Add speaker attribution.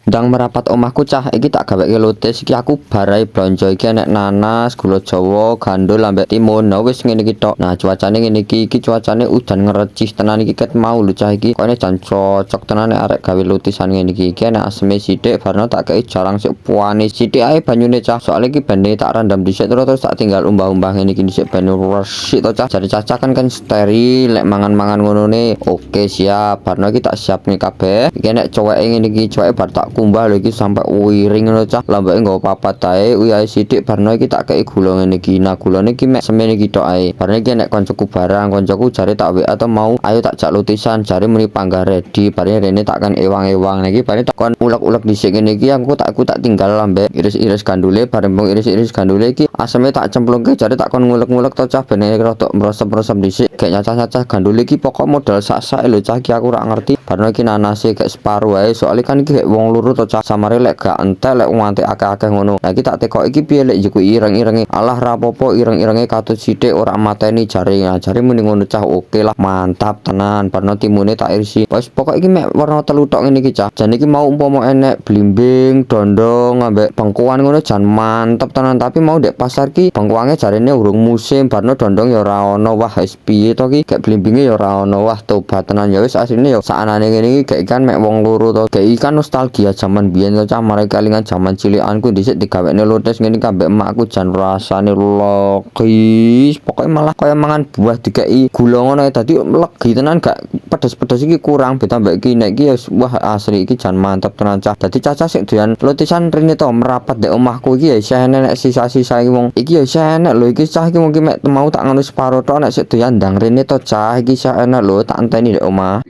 Speaker 1: Ndang merapat omahku cah iki tak gaweke lotis iki aku barai blonjo iki enek nanas, gula jawa, gandul ambek timun. Nah wis ngene iki tok. Nah cuacane ngene iki cuacane udan ngerecih tenan iki ket mau lho cah iki. Kok jan cocok tenan nek arek gawe lotisan ngene iki. Iki enek aseme sithik barno tak kei jarang sik puane sithik ae banyune cah. Soale iki bene tak rendam dhisik terus tak tinggal umbah-umbah ngene iki dhisik ben resik to cah. Jare cacah kan steril lek mangan-mangan ngono ne. Oke siap. Barno iki tak siap nih kabeh. Iki nek coweke ngene iki coweke bar tak kumbah lho iki sampai wiring ngono cah. Lambeke nggo papat ae uyahe sithik barno iki tak kei gula ngene iki. Nah gulane iki mek semene iki tok ae. Barno iki nek koncoku barang, koncoku jare tak WA atau mau ayo tak jak lotisan jare muni panggah ready. Bareng rene tak kan ewang-ewang iki bareng tak kon ulek-ulek dhisik ngene iki aku tak tinggal lambe iris-iris gandule bareng mung iris-iris gandule iki aseme tak cemplungke jare tak kon ngulek-ngulek to cah ben rodok mrosem-mrosem dhisik. Gek nyacah-nyacah gandule iki pokok modal sak-sak lho cah iki aku ora ngerti. Barno iki nanase gek separuh ae soalnya kan iki gek wong loro to cah samare lek gak entek lek nganti akeh-akeh ngono. Lah iki tak tekok iki piye lek juku ireng-irenge. Alah rapopo ireng-irenge katut sithik ora mateni jare. Nah, jare muni ngono cah oke lah mantap tenan. Barno timune tak irisi. Wes pokok iki mek warna telu tok ngene iki cah. Jan iki mau umpama enek blimbing, dondong ambek bengkoang ngono jan mantep tenan tapi mau dek pasar ki bengkoange jarene urung musim. Barno dondong ya ora ono. Wah wis piye to ki gek blimbinge ya ora ono. Wah tobat tenan ya wis asline ya sakane ngene iki gek kan mek wong loro to. Gek ikan nostalgia zaman biyen to cah mare kelingan zaman cilikanku dhisik digawekne lotes ngene kabeh emakku jan rasane logis. Pokoke malah kaya mangan buah dikeki gula ngono dadi legi tenan gak pedes-pedes iki kurang beda mbek iki nek iki wah asli iki jan mantep tenan cah. Dadi cacah sik doyan lotisan rene to merapat dek omahku iki ya isih enek sisa-sisa iki wong iki ya isih enek lho iki cah iki mungkin mek mau tak ngono separo tok nek sik doyan ndang rene to cah iki isih enek lho tak enteni dek omah.